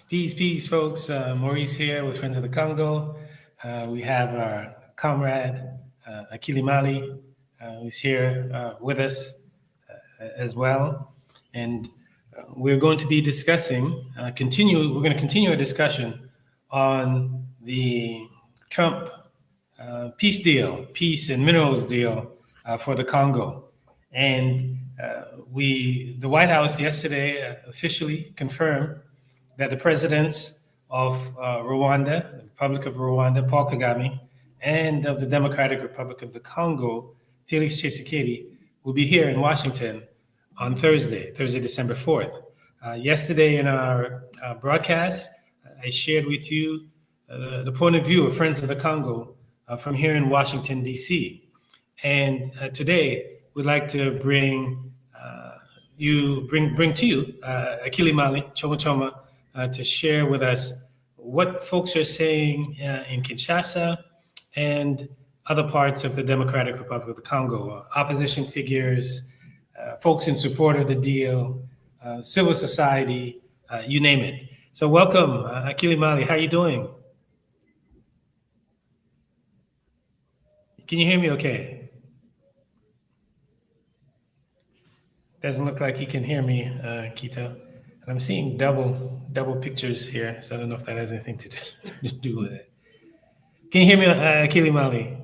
Peace, folks. Maurice here with Friends of the Congo. We have our comrade, Akili Mali, who's here with us as well. And we're going to be we're going to continue a discussion on the Trump peace and minerals deal for the Congo. And the White House yesterday officially confirmed that the presidents of Rwanda, the Republic of Rwanda, Paul Kagame, and of the Democratic Republic of the Congo, Felix Tshisekedi, will be here in Washington on Thursday, December 4th. Yesterday in our broadcast, I shared with you the point of view of Friends of the Congo from here in Washington, D.C. And today, we'd like to bring to you Akili Mali, Choma Choma, to share with us what folks are saying in Kinshasa and other parts of the Democratic Republic of the Congo, opposition figures, folks in support of the deal, civil society, you name it. So welcome, Akili Mali. How are you doing? Can you hear me okay? Doesn't look like he can hear me, Kita. And I'm seeing double pictures here, so I don't know if that has anything to do with it. Can you hear me, Akili Mali?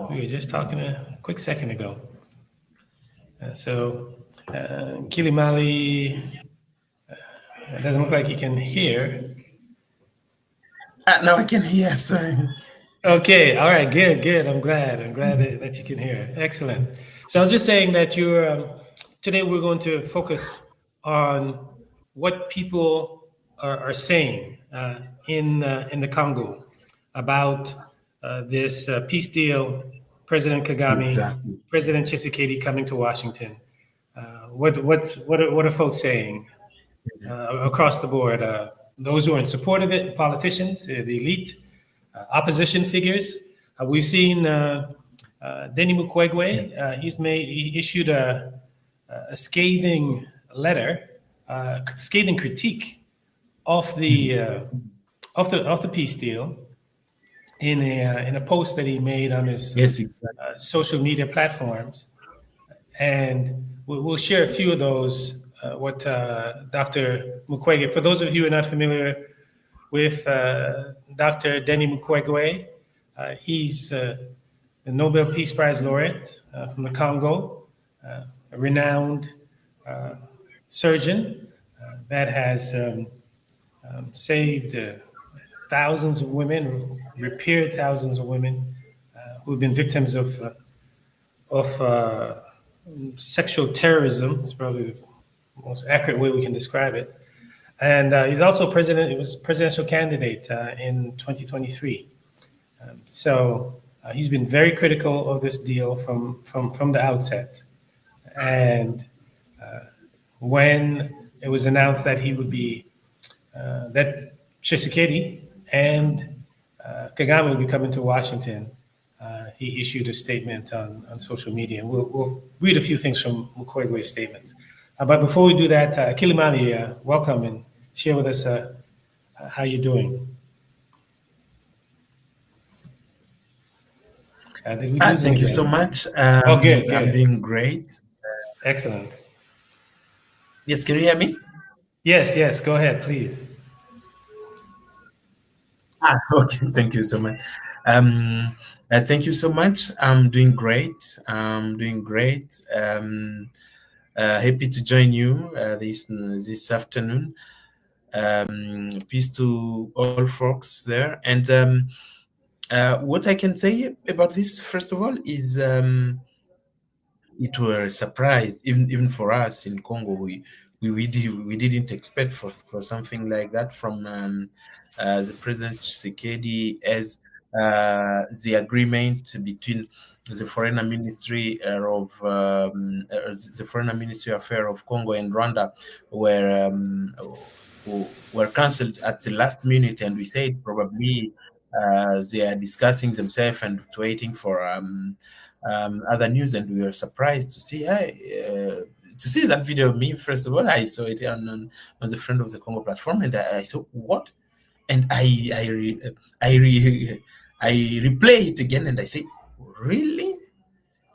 We were just talking a quick second ago. Akili Mali, it doesn't look like he can hear. Now I can hear, sorry. Okay, all right, good. I'm glad that you can hear. Excellent. So I was just saying that today we're going to focus on what people are saying in the Congo about this peace deal, President Kagame, Exactly. President Tshisekedi coming to Washington. What are folks saying across the board? Those who are in support of it, politicians, the elite, opposition figures. We've seen Denis Mukwege. He issued a scathing letter, scathing critique of the peace deal in a post that he made on his social media platforms, and we'll share a few of those. What Dr. Mukwege, for those of you who are not familiar with Dr. Denis Mukwege, he's the Nobel Peace Prize laureate from the Congo, a renowned surgeon that has saved thousands of women, repaired thousands of women who've been victims of sexual terrorism. It's probably the most accurate way we can describe it. And he's also presidential candidate in 2023. He's been very critical of this deal from the outset. And when it was announced that he would be, that Tshisekedi and Kagame would be coming to Washington, he issued a statement on social media. We'll read a few things from Mukwege's statement. But before we do that, Akili Mali, welcome and share with us how you're doing. Thank you so much. Good. I'm doing great. Excellent. Yes, can you hear me? Yes, go ahead, please. Okay, thank you so much. Thank you so much. I'm doing great. Happy to join you this afternoon. Peace to all folks there. And what I can say about this, first of all, is it were a surprise, even for us in Congo. We didn't expect for something like that from the President Tshisekedi, as the agreement between the Foreign Ministry the Foreign Ministry Affair of Congo and Rwanda were cancelled at the last minute, and we said probably they are discussing themselves and waiting for other news, and we were surprised to see to see that video of me, first of all, I saw it on the Friend of the Congo platform, and I saw what, and I replay it again, and I say, really?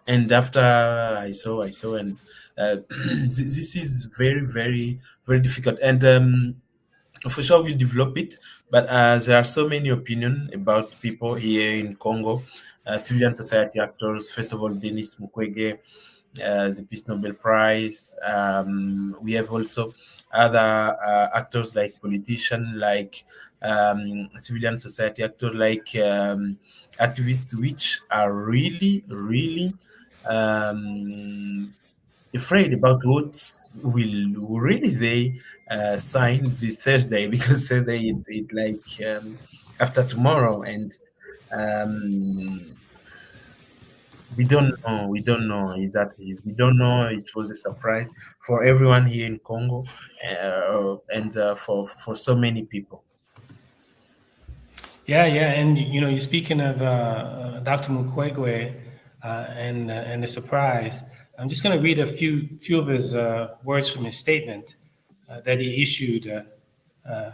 And after I saw, and this is very, very, very difficult, and for sure we'll develop it. But there are so many opinions about people here in Congo, civilian society actors. First of all, Denis Mukwege, the Peace Nobel Prize. We have also other actors like politicians, like civilian society actors, like activists, which are really, really um, afraid about what will really they sign this Thursday, because Thursday it's like after tomorrow, and um, we don't know exactly. We don't know. It was a surprise for everyone here in Congo, and for so many people. Yeah, yeah, and you're speaking of Dr. Mukwege and the surprise. I'm just going to read a few of his words from his statement that he issued. I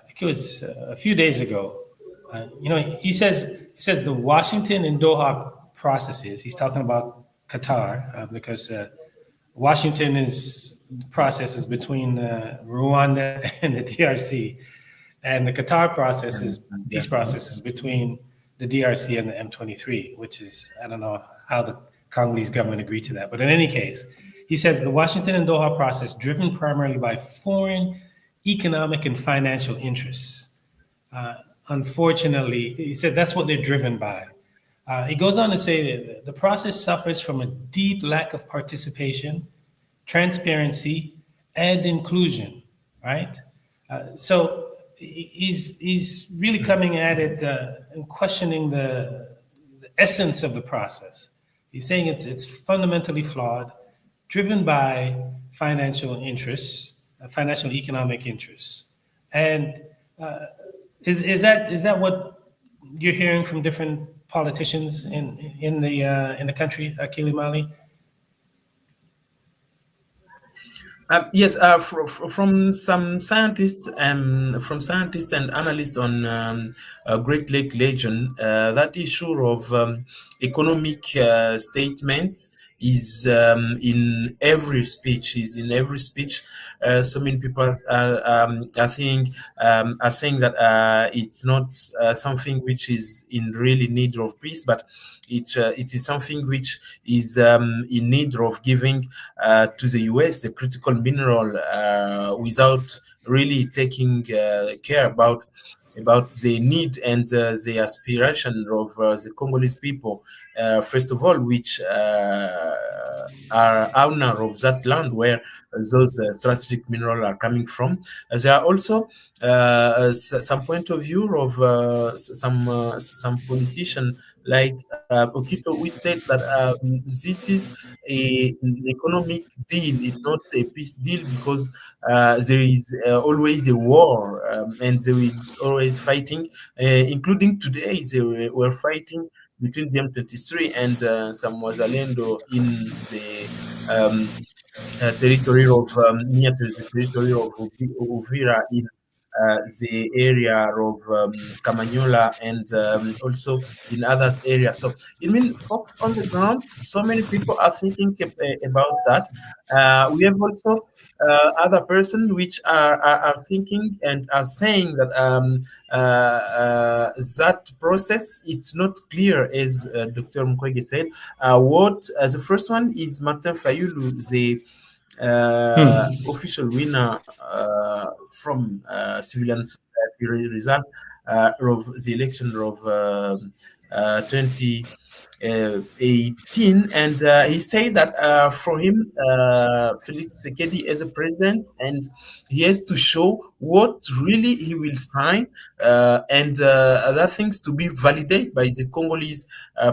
think it was a few days ago. He says the Washington and Doha processes. He's talking about Qatar because Washington is processes between Rwanda and the DRC, and the Qatar process is peace Yes. processes between the DRC and the M23, which is, I don't know how the Congolese government agreed to that. But in any case, he says the Washington and Doha process, driven primarily by foreign economic and financial interests. Uh, Unfortunately, he said that's what they're driven by. He goes on to say that the process suffers from a deep lack of participation, transparency, and inclusion, right? So he's really coming at it and questioning the essence of the process. He's saying it's fundamentally flawed, driven by financial interests, financial economic interests, and is that what you're hearing from different politicians in the country, Akili Mali? Yes, from scientists and analysts on Great Lake region, that issue of economic statements is in every speech. Is in every speech. So many people are saying that it's not something which is in really need of peace, but it is something which is in need of giving to the US a critical mineral without really taking care about the need and the aspiration of the Congolese people, first of all, which are owner of that land where those strategic minerals are coming from. There are also some point of view of some politician like Okito, which said that this is an economic deal, it's not a peace deal, because there is always a war, and there is always fighting, including today they were fighting between the M23 and some Wazalendo in the territory of near to the territory of Uvira in the area of Kamanyola, and also in others areas. So it means folks on the ground, so many people are thinking about that. We have also other person which are thinking and are saying that that process, it's not clear, as Dr. Mukwege said. What The first one is Martin Fayulu, the official winner from civilian society result of the election of 2018, and he said that for him, Felix Tshisekedi as a president, and he has to show what really he will sign, and other things to be validated by the Congolese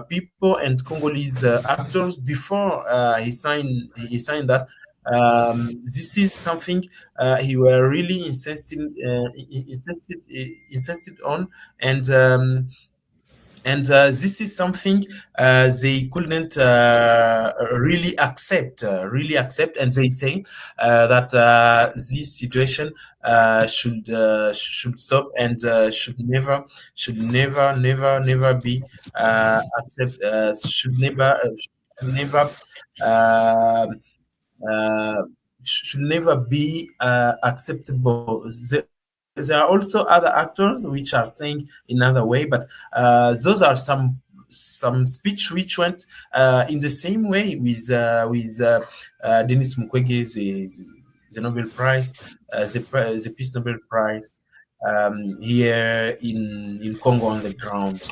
people and Congolese actors before he signed that. This is something he were really insisted on, and and this is something they couldn't really accept, and they say that this situation should stop, and should never be should never uh, uh, should never be acceptable. There are also other actors which are saying another way, but those are some speech which went in the same way with Denis Mukwege, the Nobel Prize, the Peace Nobel Prize here in Congo on the ground.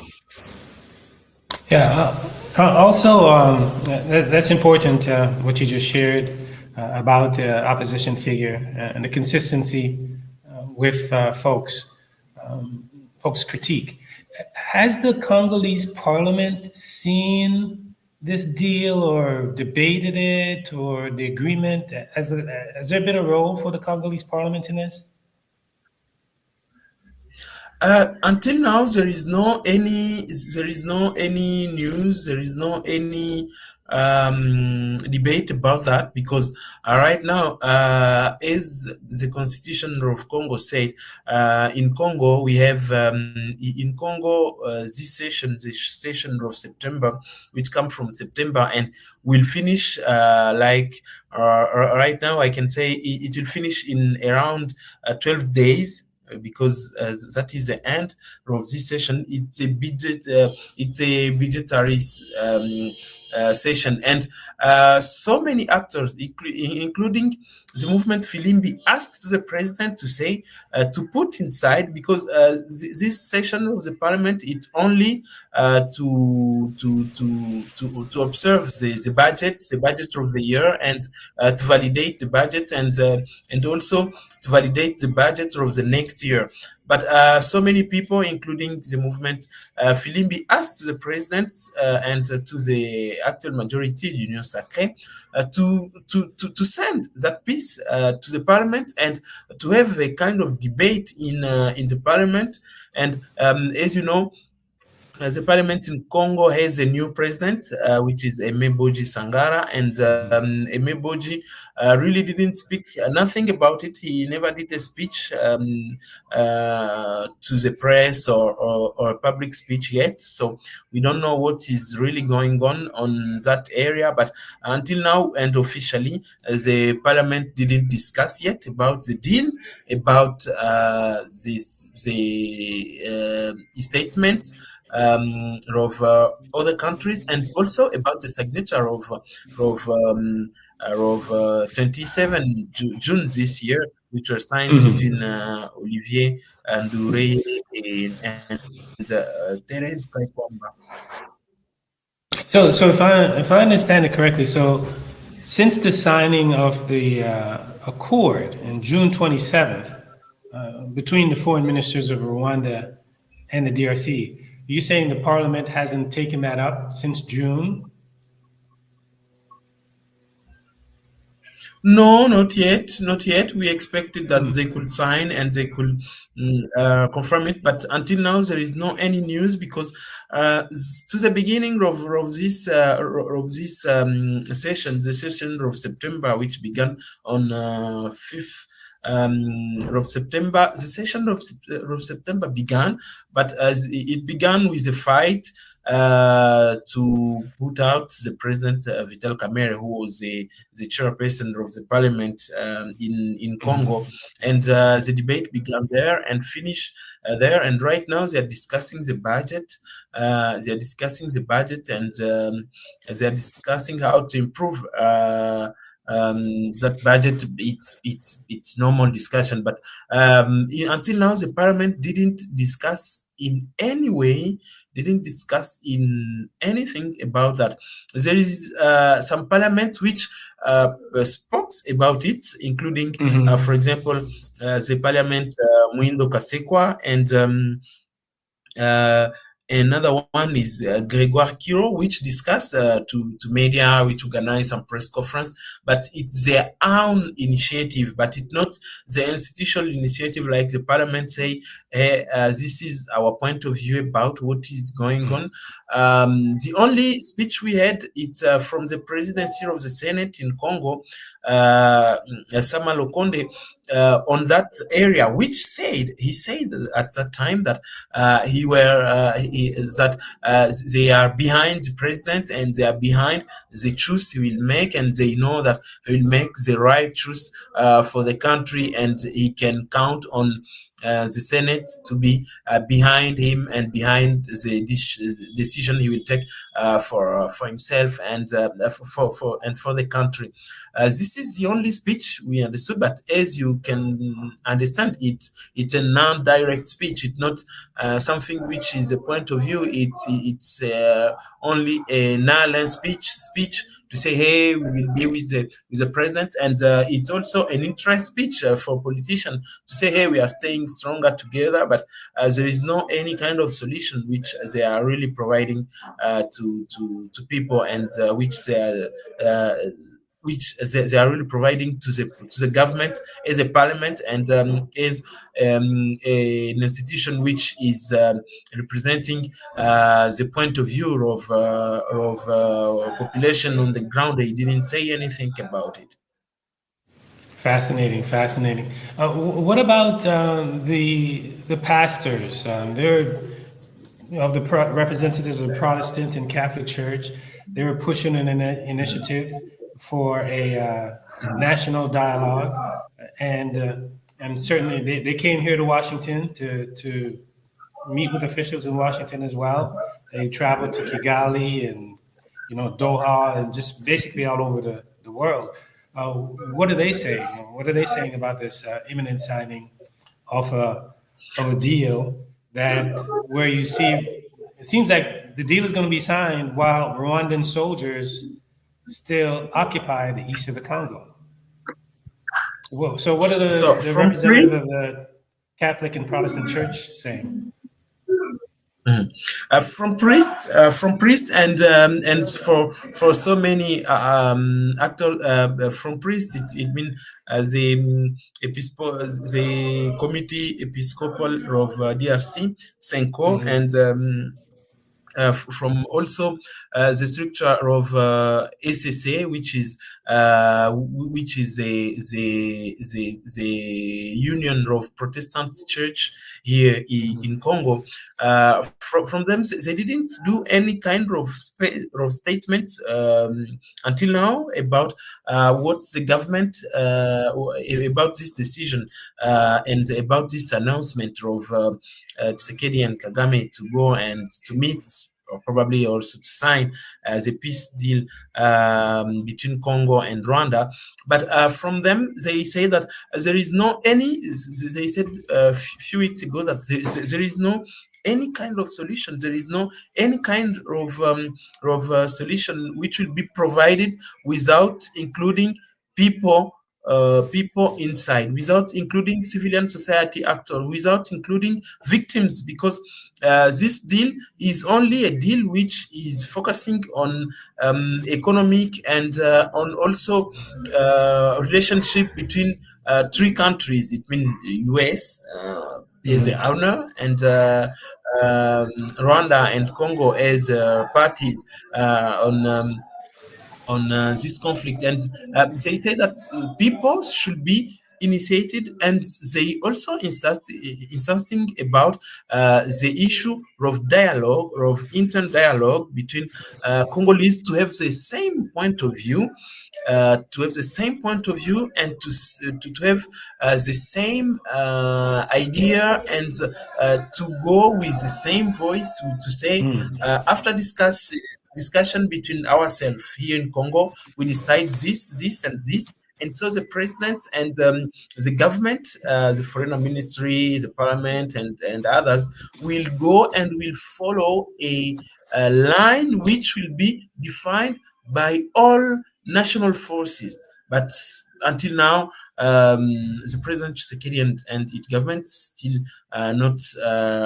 Yeah. Also, that's important, what you just shared about the opposition figure and the consistency with folks' critique. Has the Congolese parliament seen this deal or debated it or the agreement? Has there been a role for the Congolese parliament in this? Until now, there is no any news, there is no any debate about that, because right now, as the Constitution of Congo said, in Congo we have in Congo this session of September, which come from September and will finish right now. I can say it will finish in around 12 days, because that is the end of this session. It's a budgetary session, and so many actors, including the movement Filimbi, asked the president to say to put inside, because this session of the parliament, it only to observe the budget of the year, and to validate the budget, and also to validate the budget of the next year. But so many people, including the movement Filimbi, asked the president and to the actual majority, Union Sacrée, to send that piece to the parliament, and to have a kind of debate in the parliament. And as you know, the parliament in Congo has a new president, which is Emeboji Sangara, and Emeboji really didn't speak nothing about it. He never did a speech to the press, or a public speech yet. So we don't know what is really going on that area. But until now, and officially, the parliament didn't discuss yet about the deal, about the statement of other countries, and also about the signature of 27 June this year, which were signed between Olivier Ndoureye and Thérèse Kaikwamba. So if I understand it correctly, so since the signing of the accord in June 27th between the foreign ministers of Rwanda and the DRC, you're saying the parliament hasn't taken that up since June? No, not yet, not yet. We expected that they could sign and they could confirm it, but until now there is no any news, because to the beginning of this session, the session of September, which began on 5th of September, the session of September began, but as it began with a fight to put out the president Vital Kamerhe, who was the chairperson of the parliament in Congo, and the debate began there and finished there. And right now they are discussing the budget. And they are discussing how to improve that budget. It's normal discussion, but until now the parliament didn't discuss in any way, didn't discuss in anything about that. There is some parliament which spoke about it, including, for example, the parliament Muindo Kasekwa, and Another one is Grégoire Kiro, which discussed to media, which organize some press conference, but it's their own initiative, but it's not the institutional initiative like the parliament say, hey, this is our point of view about what is going on. The only speech we had, it's from the presidency of the Senate in Congo, Sama Lokonde, on that area, which he said at that time that they are behind the president and they are behind the choice he will make, and they know that he will make the right choice for the country, and he can count on the Senate to be behind him and behind the decision he will take for himself and for the country. This is the only speech we understood, but as you can understand, it's a non-direct speech. It's not something which is a point of view. It's only a nonviolent speech to say, hey, we will be with the president, and it's also an interest speech for politicians to say, hey, we are staying stronger together, but there is no any kind of solution which they are really providing to people, and which they are really providing to the government as a parliament, and as an institution which is representing the point of view of population on the ground. They didn't say anything about it. Fascinating, fascinating. What about the pastors? They're of the representatives of the Protestant and Catholic Church. They were pushing an initiative for a national dialogue, and certainly they came here to Washington to meet with officials in Washington as well. They traveled to Kigali and Doha and just basically all over the world. What are they saying? What are they saying about this imminent signing of a deal that where you see it seems like the deal is going to be signed while Rwandan soldiers still occupy the east of the Congo. Well, so what are So the from representative Prince, of the Catholic and Protestant Church saying? from priest, and for so many actors from priest, it means the the committee episcopal of DRC, Senko, Hmm. and from also the structure of SSA, which is the Union of Protestant Church here in Congo. From them, they didn't do any kind of statement until now about what the government about this decision and about this announcement of Tshisekedi and Kagame to go and to meet, or probably also to sign the peace deal between Congo and Rwanda. But from them, they say that there is no any. They said a few weeks ago that there is no any kind of solution. There is no any kind of solution which will be provided without including people people inside, without including civilian society actors, without including victims, because this deal is only a deal which is focusing on economic and on also relationship between three countries. It means US as the Hmm. owner, and Rwanda and Congo as parties on this conflict. And they say that people should be initiated, and they also insisting about the issue of dialogue, of intern dialogue between Congolese, to have the same point of view, and to have the same idea, and to go with the same voice, to say after discussion between ourselves here in Congo, we decide this, and this. And so the president and the government, the foreign ministry, the parliament, and others will go and will follow a line which will be defined by all national forces. But until now, the President Tshisekedi and its government still not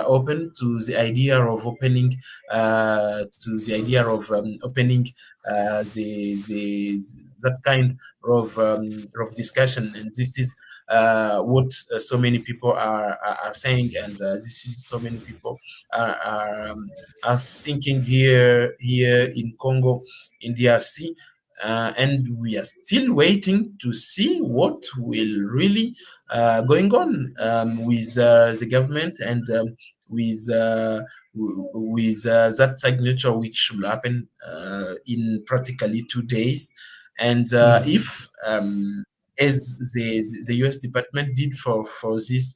open to the idea of opening that kind of discussion. And this is what so many people are saying, and this is so many people are thinking here in Congo, in DRC. And we are still waiting to see what will really going on with the government, and with that signature, which will happen in practically 2 days. And if as the US Department did for this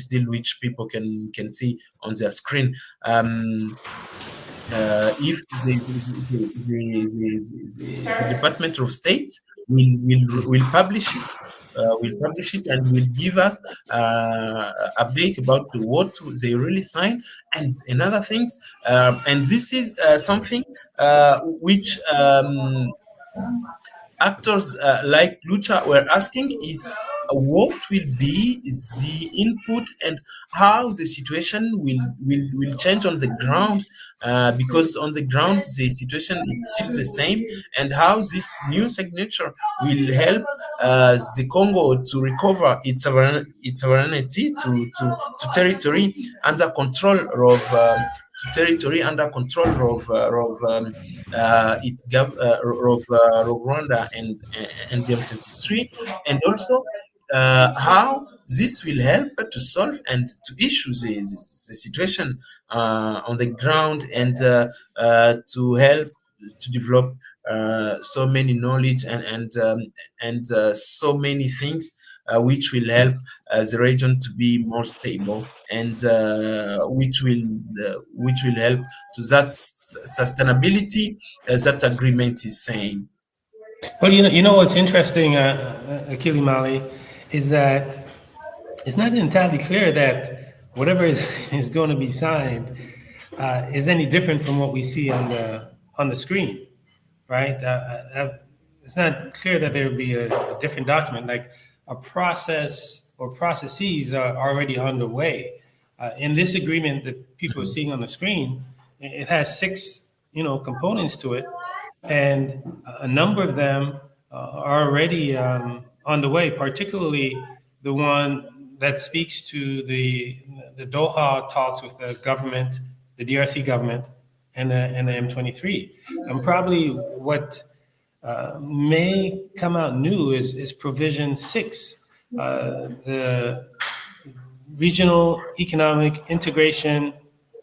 deal, which people can see on their screen, if the Department of State will publish it, and will give us update about what they really sign and other things. And this is something which actors like Lucha were asking, is what will be the input and how the situation will change on the ground, because on the ground the situation is still the same, and how this new signature will help the Congo to recover its sovereignty to territory under control of Rwanda and the M23, and also how this will help to solve and to issue the situation on the ground, and to help to develop so many knowledge and so many things which will help the region to be more stable, and which will help to that sustainability that agreement is saying. Well, you know what's interesting, Akili Mali, is that it's not entirely clear that whatever is going to be signed is any different from what we see on the screen, right? It's not clear that there would be a different document. Like a process or processes are already underway. In this agreement that people are seeing on the screen, it has 6 components to it, and a number of them are already on the way. Particularly the one that speaks to the Doha talks with the government, the DRC government, and the M23. And probably what may come out new is provision 6, the regional economic integration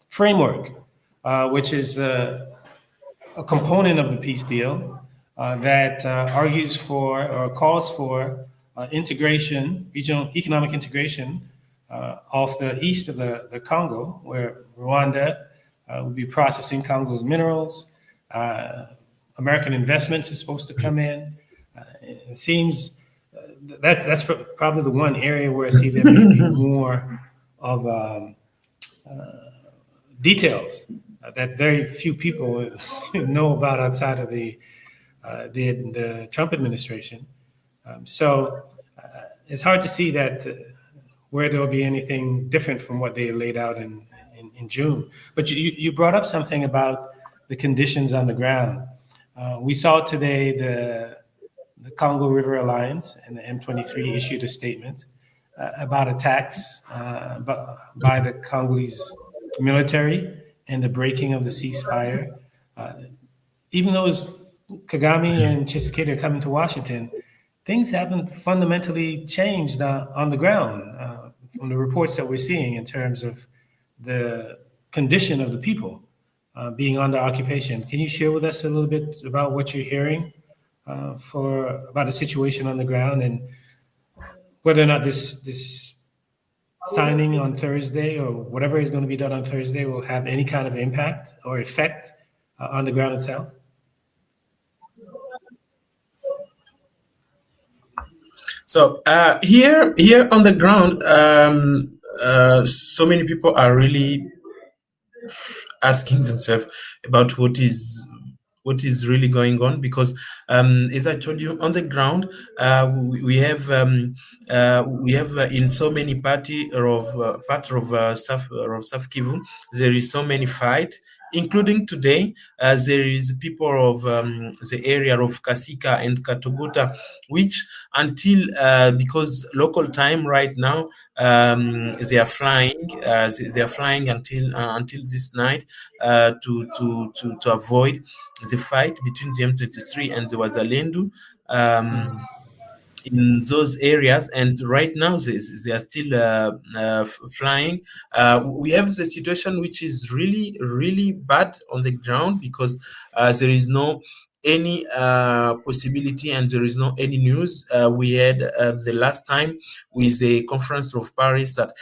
framework, which is a component of the peace deal that argues for or calls for integration, regional economic integration off the east of the Congo, where Rwanda will be processing Congo's minerals. American investments are supposed to come in. It seems that's probably the one area where I see there may be more of details that very few people know about outside of the Trump administration. So it's hard to see that where there will be anything different from what they laid out in June. But you brought up something about the conditions on the ground. We saw today the Congo River Alliance and the M23 issued a statement about attacks by the Congolese military and the breaking of the ceasefire. Even though Kagame and Tshisekedi are coming to Washington, things haven't fundamentally changed on the ground from the reports that we're seeing in terms of the condition of the people being under occupation. Can you share with us a little bit about what you're hearing about the situation on the ground, and whether or not this signing on Thursday or whatever is going to be done on Thursday will have any kind of impact or effect on the ground itself? So here on the ground, so many people are really asking themselves about what is what is really going on, because as I told you, on the ground, we have in so many part of South Kivu, there is so many fight, including today. There is people of the area of Kasika and Katogota, which until because local time right now, they are flying. They are flying until this night to avoid the fight between the M23 and the Wazalendu. Um, in those areas, and right now they are still flying. We have the situation which is really really bad on the ground, because there is no any possibility, and there is no any news. We had the last time with the conference of Paris that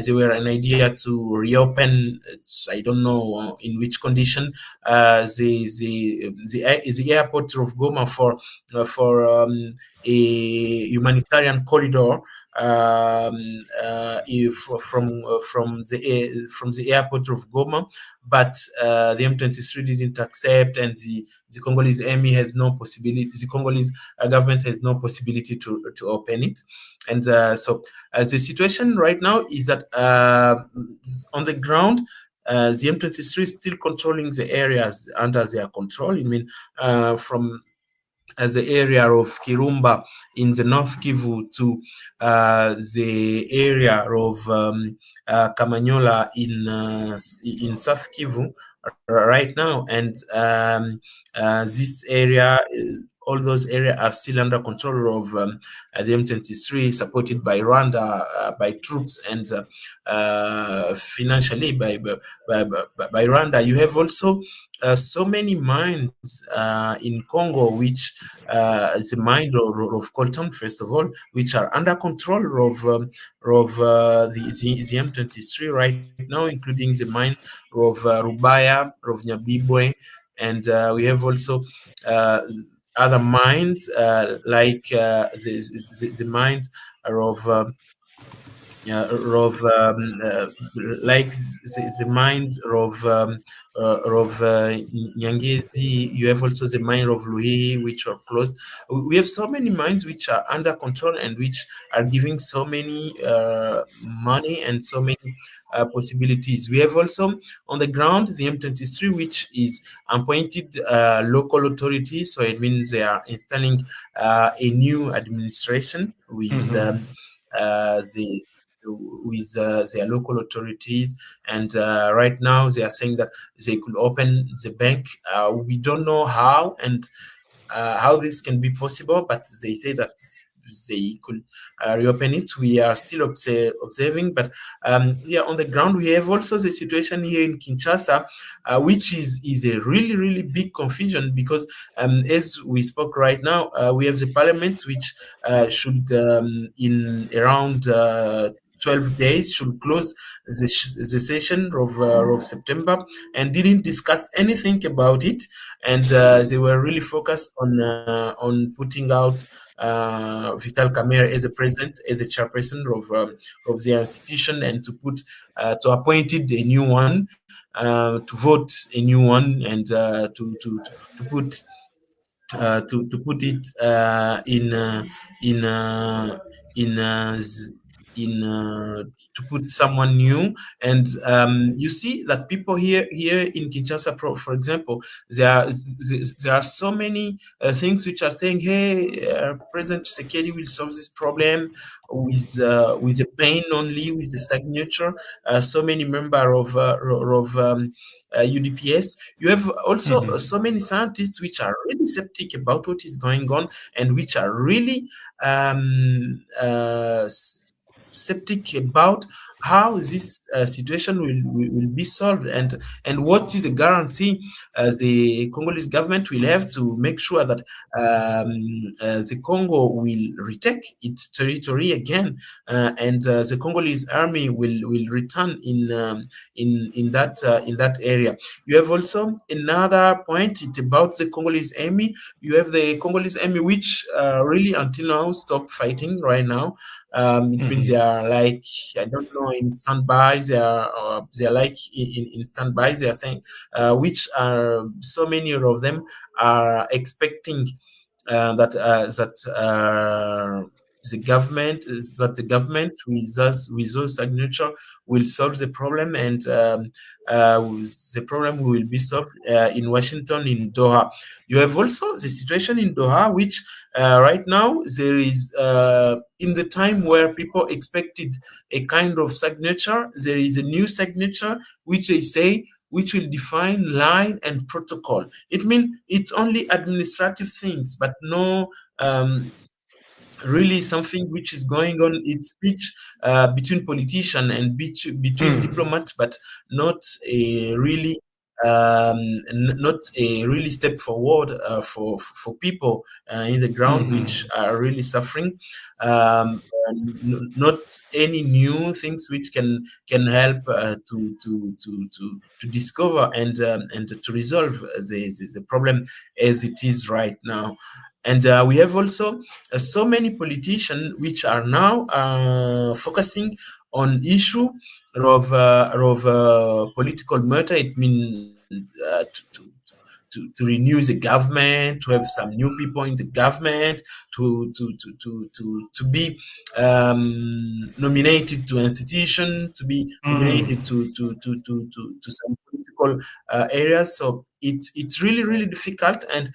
there were an idea to reopen. I don't know in which condition the airport of Goma for a humanitarian corridor, if from the airport of Goma, but the M23 didn't accept, and the Congolese army has no possibility. The Congolese government has no possibility to open it, and so the situation right now is that on the ground. The M23 is still controlling the areas under their control. I mean, from the area of Kirumba in the North Kivu to the area of Kamanyola in South Kivu right now, and this area. All those areas are still under control of the M23, supported by Rwanda, by troops, and financially by Rwanda. You have also so many mines in Congo, which is a mine of coltan, first of all, which are under control of the M23 right now, including the mine of Rubaya, of Nyabibwe, and we have also other mines like the mines of like the mine of Nyangezi. You have also the mine of Luhi, which are closed. We have so many mines which are under control and which are giving so many money and so many possibilities. We have also on the ground the M23, which is appointed local authorities. So it means they are installing a new administration the with their local authorities, and right now they are saying that they could open the bank. We don't know how and how this can be possible, but they say that they could reopen it. We are still observing, but yeah, on the ground we have also the situation here in Kinshasa, which is a really really big confusion, because as we spoke right now, we have the parliament which should in around 12 days should close the session of September, and didn't discuss anything about it, and they were really focused on putting out Vital Kamerhe as a president, as a chairperson of the institution, and to appointed a new one, to vote a new one, and to put to put it in in to put someone new. And you see that people here in Kinshasa, for example, there are so many things which are saying, hey, President Tshisekedi will solve this problem with a pen only, with the signature. So many member of UDPS. You have also so many scientists which are really skeptic about what is going on, and which are really skeptic about how this situation will be solved, and what is a guarantee the Congolese government will have to make sure that the Congo will retake its territory again, and the Congolese army will return in that area. You have also another point about the Congolese army. You have the Congolese army which really until now stopped fighting right now. It means they are like, I don't know in standby. They are like in standby. They are saying, which are so many of them are expecting that the government with us with those signature will solve the problem, and the problem will be solved in Washington, in Doha. You have also the situation in Doha, which right now there is in the time where people expected a kind of signature, there is a new signature which they say which will define line and protocol. It means it's only administrative things, but no really something which is going on. It's speech between politician and between diplomats, but not a really not a really step forward for people in the ground which are really suffering. Not any new things which can help to discover and to resolve the problem as it is right now. And we have also so many politicians which are now focusing on issue of political matter. It means to renew the government, to have some new people in the government, to be nominated to institution, to be nominated to some political areas. So it's really difficult, and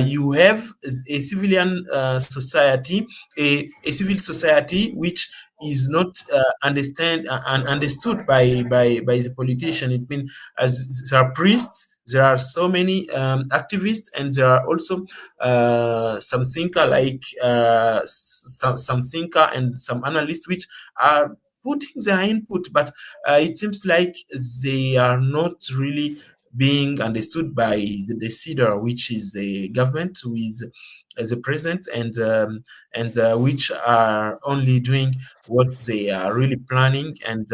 you have a civilian society, a civil society which is not understood by the politician. It means as there are priests, there are so many activists, and there are also some thinker like some thinker and some analysts which are putting their input, but it seems like they are not really being understood by the decider, which is the government with the president, and which are only doing what they are really planning. And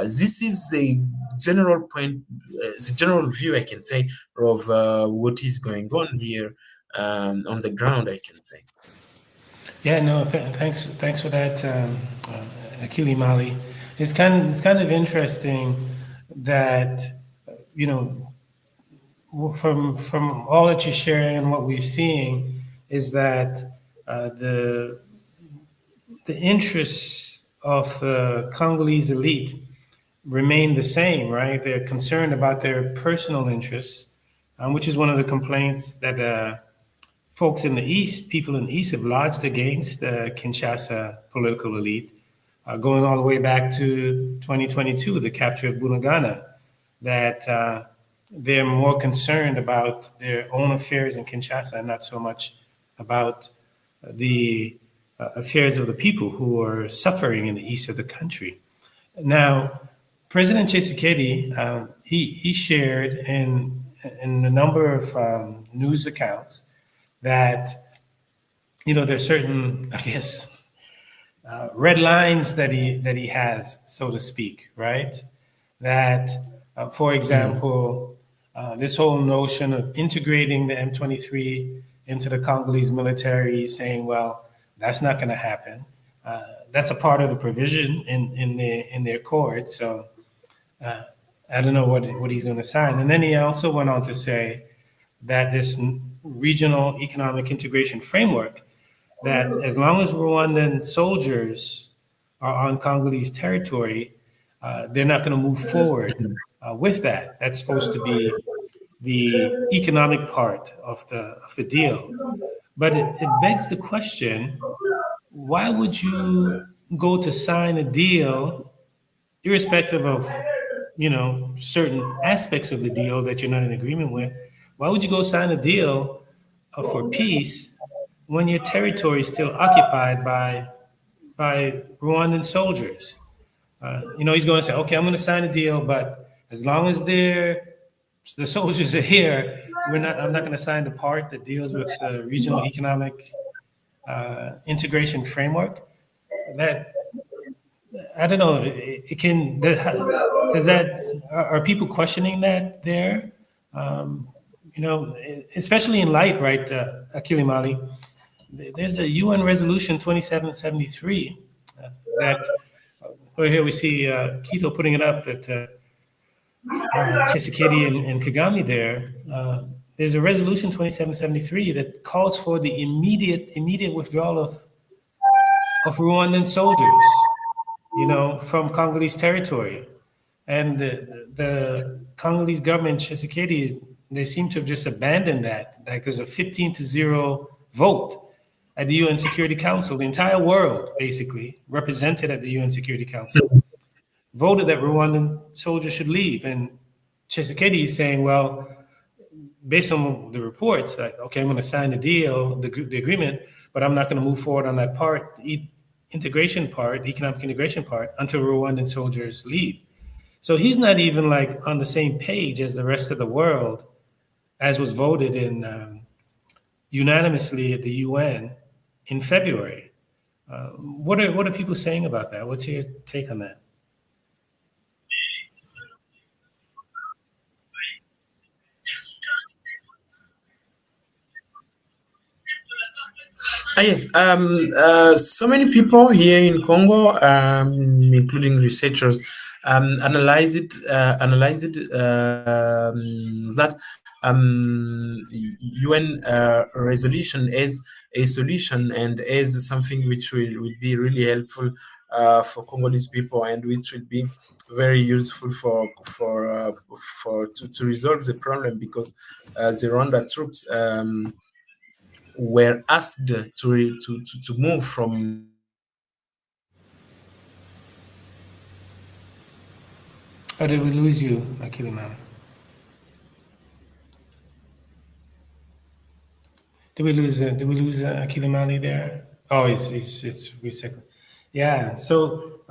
this is a general point, the general view, I can say, of what is going on here on the ground, I can say. Yeah, no, thanks for that, Akili Mali. It's kind of interesting that you know from all that you're sharing and what we're seeing is that the interests of the Congolese elite remain the same, right? They're concerned about their personal interests, which is one of the complaints that folks in the East, people in the East, have lodged against the Kinshasa political elite, going all the way back to 2022, the capture of Bunagana, that they're more concerned about their own affairs in Kinshasa and not so much about the affairs of the people who are suffering in the east of the country. Now, President Tshisekedi, he shared in a number of news accounts that there's certain, I guess, red lines that he has, so to speak, right? That, for example, this whole notion of integrating the M23 into the Congolese military, saying, well, that's not going to happen. That's a part of the provision in their accord. So I don't know what he's going to sign. And then he also went on to say that this regional economic integration framework, that as long as Rwandan soldiers are on Congolese territory, they're not going to move forward with that. That's supposed to be the economic part of the deal. But it begs the question, why would you go to sign a deal, irrespective of certain aspects of the deal that you're not in agreement with? Why would you go sign a deal for peace when your territory is still occupied by Rwandan soldiers? He's going to say, okay, I'm going to sign a deal, but as long as the soldiers are here, I'm not going to sign the part that deals with the regional economic integration framework. That, I don't know. Are people questioning that there? Especially in light, right, Akili Mali, there's a UN resolution 2773 that Well, here we see Quito putting it up that Tshisekedi and Kagame there. There's a resolution 2773 that calls for the immediate withdrawal of Rwandan soldiers, from Congolese territory. And the Congolese government, Tshisekedi, they seem to have just abandoned that. Like there's a 15-0 vote at the UN Security Council. The entire world, basically, represented at the UN Security Council, voted that Rwandan soldiers should leave. And Tshisekedi is saying, well, based on the reports, like, okay, I'm going to sign the deal, the agreement, but I'm not going to move forward on that part, integration part, economic integration part, until Rwandan soldiers leave. So he's not even like on the same page as the rest of the world, as was voted in unanimously at the UN in February. What are people saying about that? What's your take on that? Yes. So many people here in Congo, including researchers, analyze it. That UN resolution as a solution and as something which will be really helpful for Congolese people, and which will be very useful to resolve the problem, because the Rwanda troops were asked to move from. Or did we lose you, Akilimali? Did we lose Akilimali there? Oh, it's recycling. Yeah. So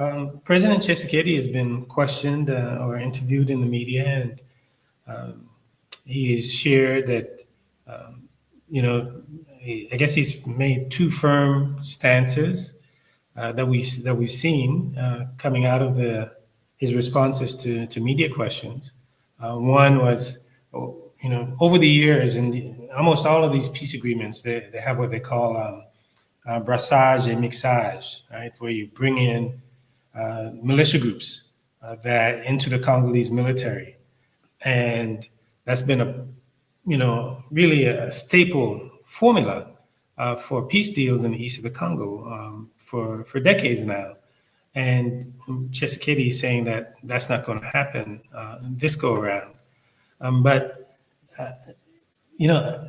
President Tshisekedi has been questioned or interviewed in the media, and he has shared that I guess he's made two firm stances that we've seen coming out of his responses to media questions. One was, over the years, and almost all of these peace agreements, they have what they call brassage et mixage, right, where you bring in militia groups that into the Congolese military, and that's been really a staple formula for peace deals in the east of the Congo for decades now. And Tshisekedi is saying that that's not going to happen this go around. But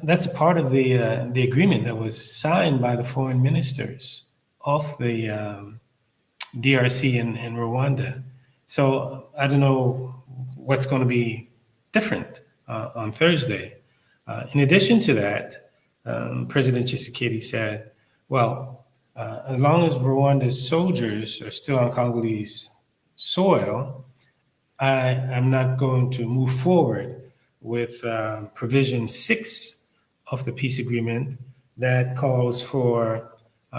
that's a part of the agreement that was signed by the foreign ministers of the DRC and Rwanda. So I don't know what's going to be different on Thursday. In addition to that, President Tshisekedi said, well, as long as Rwanda's soldiers are still on Congolese soil, I'm not going to move forward with provision 6 of the peace agreement that calls for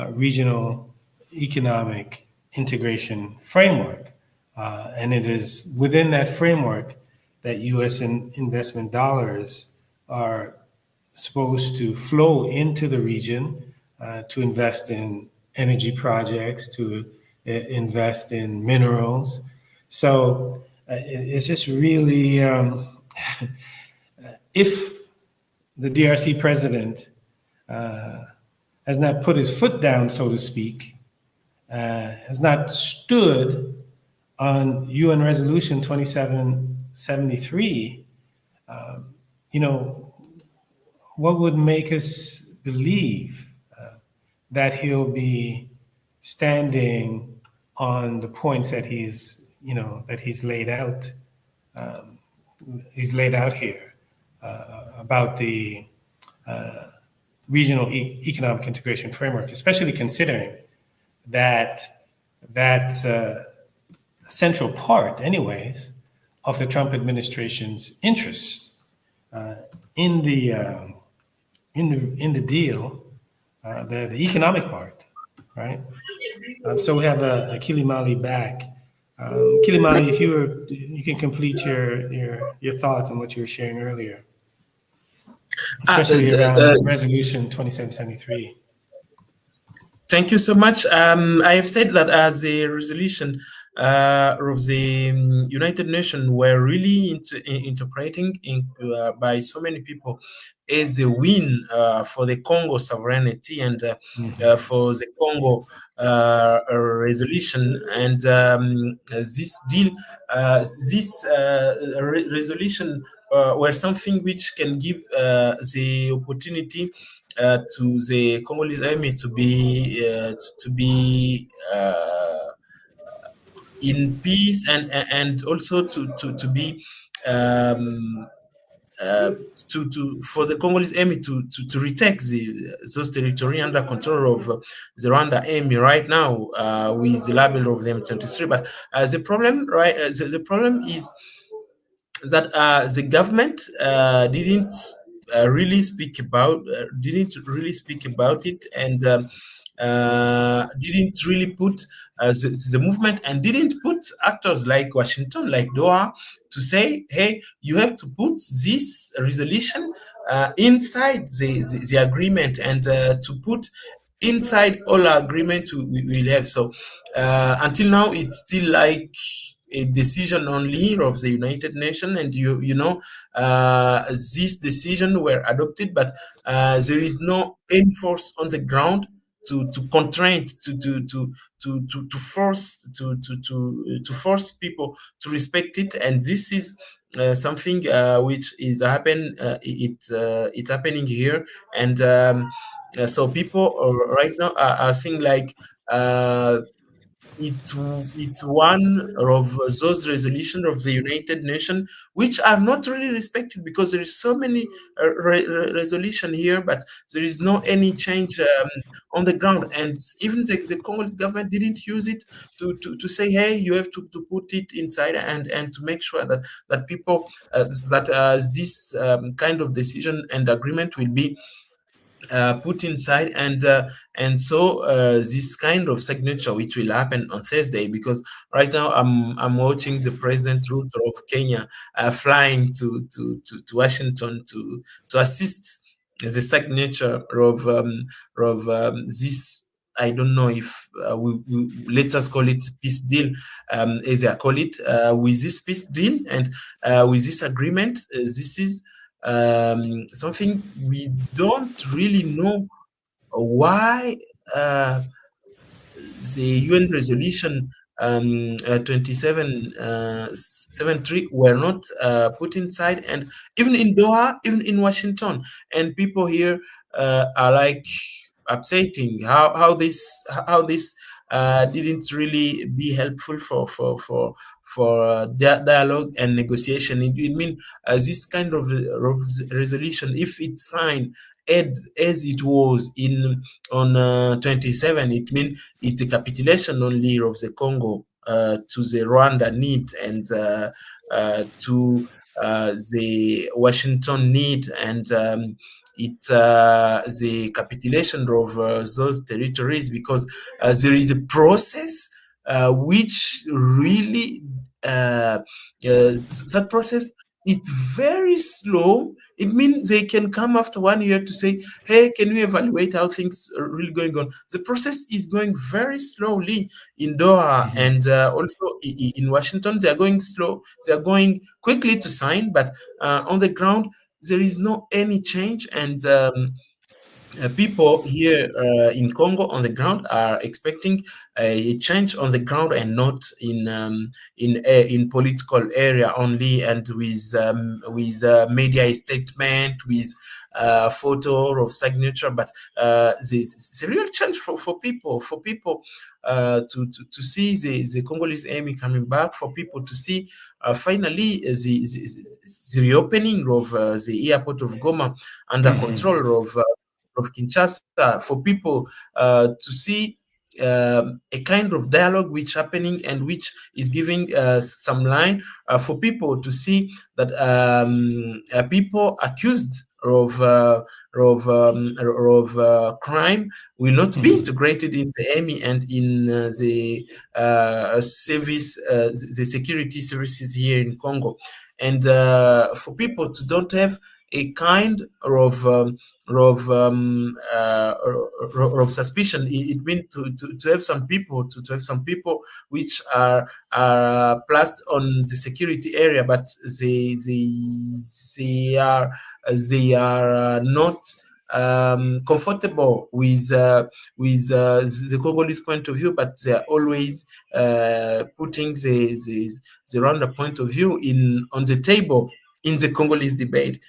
regional economic integration framework. And it is within that framework that U.S. investment dollars are supposed to flow into the region to invest in energy projects, to invest in minerals. So it's just really, if the DRC president has not put his foot down, so to speak, has not stood on UN Resolution 2773, what would make us believe that he'll be standing on the points that he's laid out? He's laid out here about the regional economic integration framework, especially considering that that's a central part, anyways, of the Trump administration's interests in the deal, the economic part, right? So we have Akilimali back. Akilimali, if you can complete your thoughts on what you were sharing earlier, especially around Resolution 2773. Thank you so much. I have said that as a resolution of the United Nations were really interpreting by so many people as a win for the Congo sovereignty and for the Congo resolution. And this deal, this resolution were something which can give the opportunity to the Congolese army to be in peace, and also to be um, uh, to for the Congolese army to retake those territory under control of the Rwanda army right now with the label of the M23. But the problem, right? The problem is that the government didn't really speak about it, and didn't really put the movement, and didn't put actors like Washington, like Doha, to say, hey, you have to put this resolution inside the agreement, and to put inside all agreement we will have. So until now, it's still like a decision only of the United Nations, and you know this decision were adopted, but there is no any force on the ground to constrain, to force to force people to respect it. And this is something which is it's happening here. And so people right now are saying like it's one of those resolutions of the United Nations which are not really respected, because there is so many resolution here, but there is no any change on the ground. And even the Congolese government didn't use it to say, hey, you have to put it inside, and to make sure that people that this kind of decision and agreement will be put inside. And so this kind of signature which will happen on Thursday, because right now I'm watching the President Ruto of Kenya flying to Washington to assist the signature of this. I don't know if we let us call it peace deal, as I call it. With this peace deal and with this agreement, this is something we don't really know why the UN resolution 2773 were not put inside, and even in Doha, even in Washington, and people here are like upsetting how this didn't really be helpful for dialogue and negotiation. It means this kind of resolution, if it's signed as it was in on 27, it means it's a capitulation only of the Congo to the Rwanda need, and to the Washington need, and the capitulation of those territories, because there is a process which really that process, it's very slow. It means they can come after 1 year to say, hey, can we evaluate how things are really going on? The process is going very slowly in Doha, and also in Washington. They are going slow. They are going quickly to sign, but on the ground, there is no any change. And people here in Congo on the ground are expecting a change on the ground, and not in political area only, and with media statement, with photo of signature. But this a real change for people to see the Congolese army coming back, for people to see finally the reopening of the airport of Goma under control of Kinshasa, for people to see a kind of dialogue which happening, and which is giving some line for people to see that people accused of crime will not be integrated in the army and in the service, the security services here in Congo. And for people to don't have a kind of suspicion. It means to have some people to have some people which are placed on the security area, but they are not comfortable with the Congolese point of view, but they are always putting the Rwanda point of view on the table in the Congolese debate.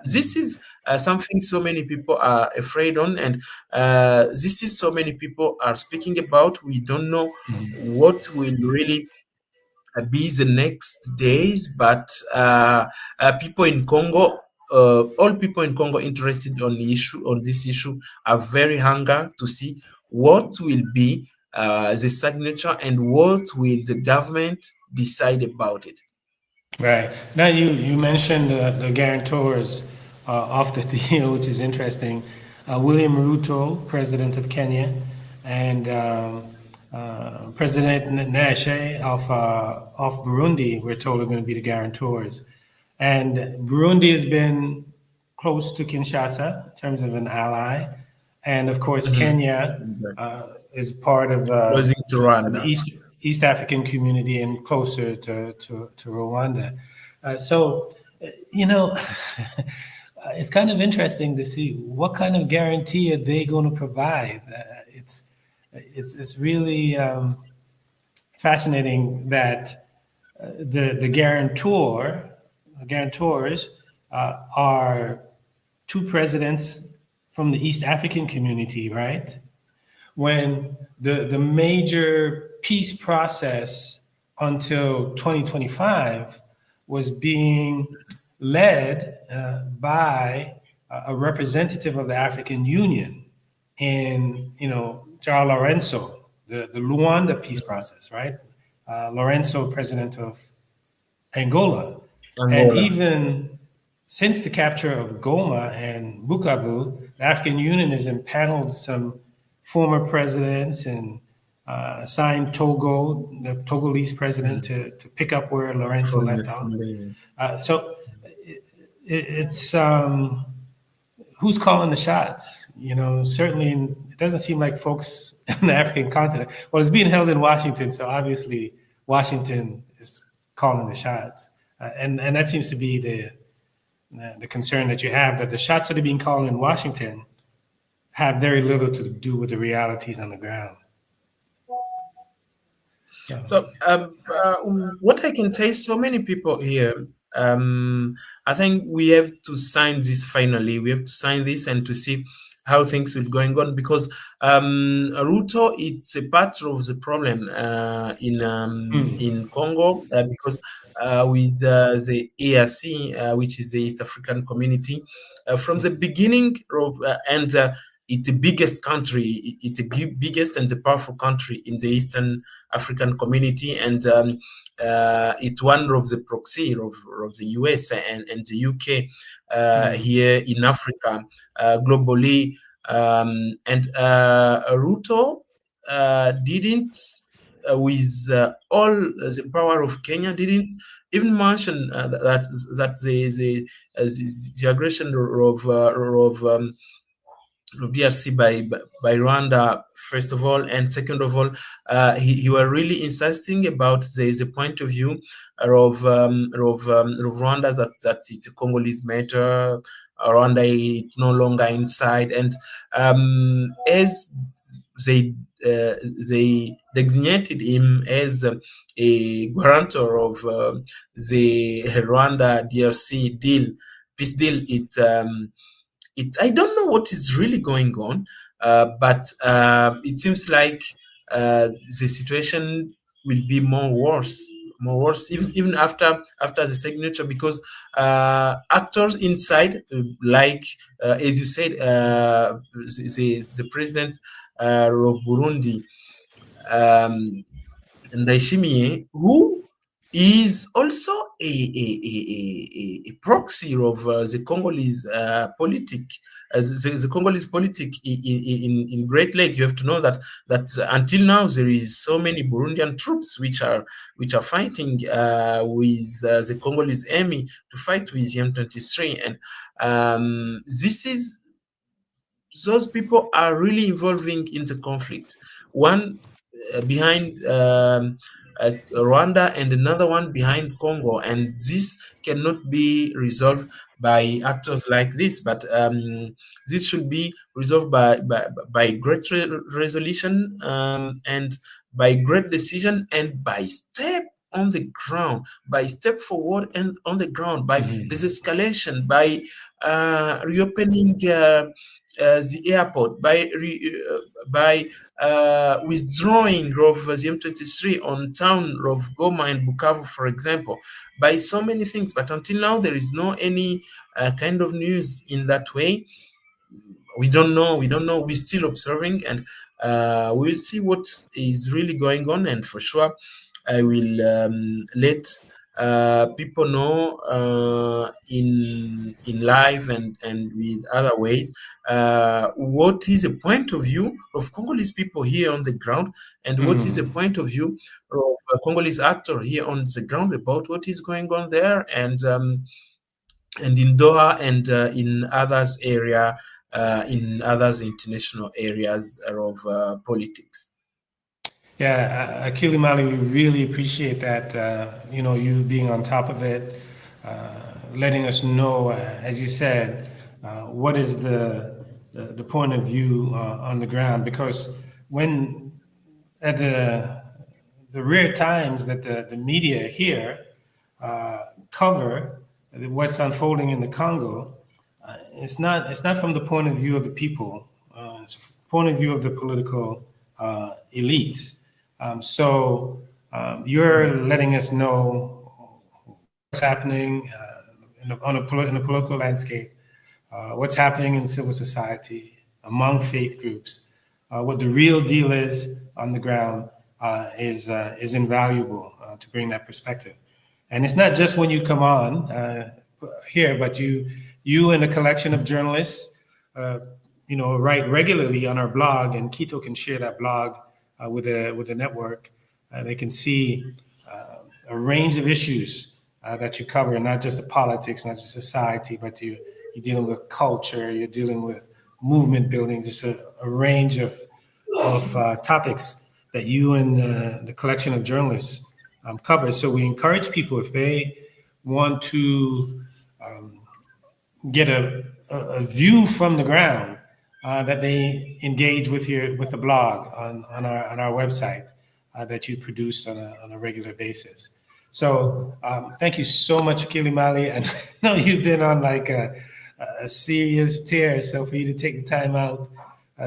This is something so many people are afraid on, and this is so many people are speaking about. We don't know what will really be the next days, but people in Congo, all people in Congo interested on this issue are very hungry to see what will be the signature and what will the government decide about it. Right. Now you mentioned the guarantors of the deal, which is interesting. William Ruto, president of Kenya, and President Nashe of Burundi, we're told are going to be the guarantors. And Burundi has been close to Kinshasa in terms of an ally. And of course, Kenya Exactly. is part of Closing to the Rwanda. East African community and closer to Rwanda. So, you know, it's kind of interesting to see what kind of guarantee are they going to provide. It's really fascinating that the guarantors are two presidents from the East African community, right? When the major peace process until 2025 was being led by a representative of the African Union in, Joao Lorenzo, the Luanda peace process, right? Lorenzo, president of Angola. And Angola. even since the capture of Goma and Bukavu, the African Union has impaneled some former presidents and assigned Togo, the Togolese president, to pick up where Lorenzo From the left off. same. So it's who's calling the shots? Certainly it doesn't seem like folks in the African continent. Well, it's being held in Washington, so obviously Washington is calling the shots, and that seems to be the concern that you have, that the shots that are being called in Washington have very little to do with the realities on the ground. So, what I can say, so many people here, I think we have to sign this finally. We have to sign this and to see how things will going on, because Ruto, it's a part of the problem in Congo, because with the EAC, which is the East African Community, from the beginning of, and it's the biggest country, it's the biggest and the powerful country in the Eastern African community, and it's one of the proxy of the US and the UK here in Africa, globally. And Ruto didn't, with all the power of Kenya, didn't even mention that the aggression of DRC by Rwanda, first of all, and second of all, he were really insisting about the point of view of Rwanda, that it's a Congolese matter. Rwanda is no longer inside, and as they designated him as a guarantor of the Rwanda DRC deal, peace deal. I don't know what is really going on, but it seems like the situation will be more worse, even after the signature, because actors inside, like as you said, the president of Burundi, Ndayishimiye, who is also a proxy of the Congolese politic, the Congolese politic in Great Lake. You have to know that until now there is so many Burundian troops which are fighting with the Congolese army to fight with the M23, and this is those people are really involving in the conflict. One behind Rwanda and another one behind Congo, and this cannot be resolved by actors like this. But this should be resolved by great resolution, and by great decision, and by step on the ground, by step forward and on the ground, by desescalation, by reopening the airport, by withdrawing of the M23 on town of Goma and Bukavu, for example, by so many things. But until now, there is no any kind of news in that way. We don't know. We're still observing, and we'll see what is really going on. And for sure, I will let people know in live and with other ways what is the point of view of Congolese people here on the ground, and what is the point of view of a Congolese actor here on the ground about what is going on there, and in Doha, and in others area, in others international areas of politics. Yeah, Akili Mali, we really appreciate that. You being on top of it, letting us know, as you said, what is the point of view on the ground. Because when at the rare times that the media here cover what's unfolding in the Congo, it's not from the point of view of the people. It's point of view of the political elites. You're letting us know what's happening in the political landscape, what's happening in civil society, among faith groups, what the real deal is on the ground is invaluable to bring that perspective. And it's not just when you come on here, but you and a collection of journalists, write regularly on our blog, and Quito can share that blog with the network. They can see a range of issues that you cover, not just the politics, not just society, but you're dealing with culture, you're dealing with movement building, just a range of topics that you and the collection of journalists cover. So we encourage people, if they want to get a view from the ground, that they engage with the blog on our website that you produce on a regular basis. So thank you so much, Akili Mali. I know you've been on like a serious tear, so for you to take the time out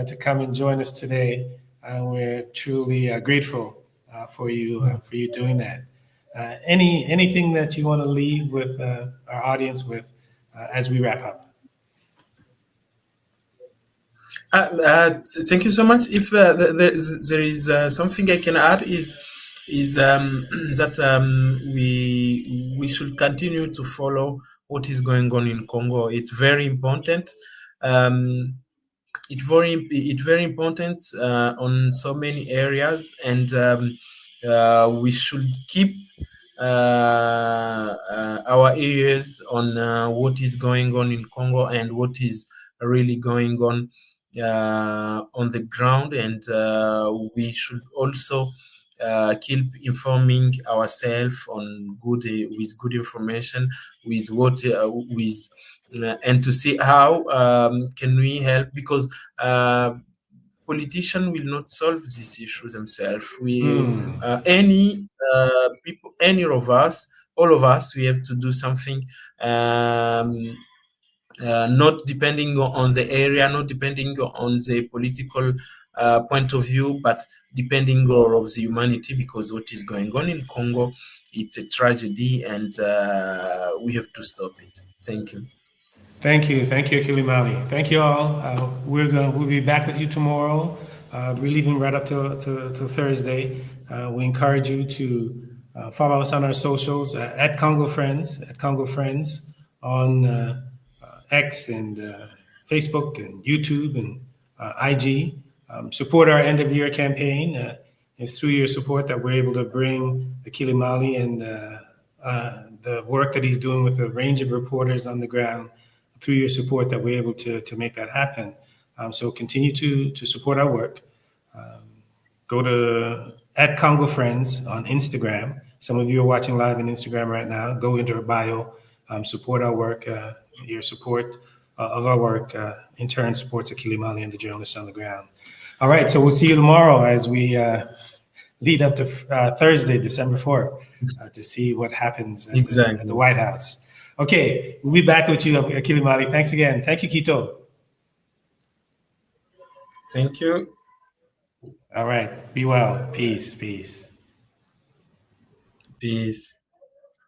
to come and join us today, we're truly grateful for you doing that. Anything that you want to leave with our audience with as we wrap up? Thank you so much. If there is something I can add, is that we should continue to follow what is going on in Congo. It's very important. It's very important on so many areas, and we should keep our ears on what is going on in Congo and what is really going on the ground, and we should also keep informing ourselves on with good information, with what with and to see how can we help, because politicians will not solve these issues themselves. Any people, any of us, all of us, we have to do something. Not depending on the area, not depending on the political point of view, but depending on the humanity, because what is going on in Congo, it's a tragedy, and we have to stop it. Thank you. Thank you, Akili Mali. Thank you all. We'll be back with you tomorrow. We're leaving right up to Thursday. We encourage you to Follow us on our socials at Congo Friends, on X and Facebook and YouTube and IG. Support our end of year campaign. It's through your support that we're able to bring Akili Mali and the work that he's doing with a range of reporters on the ground. Through your support that we're able to make that happen. So continue to support our work. Go to at Congo Friends on Instagram. Some of you are watching live on Instagram right now. Go into our bio, support our work. Your support of our work in turn supports Akili Mali and the journalists on the ground. All right, so we'll see you tomorrow as we lead up to Thursday, December 4th, to see what happens at the White House. Okay, we'll be back with you, Akili Mali. Thanks again. Thank you, Quito. Thank you. All right, be well. Peace. Peace.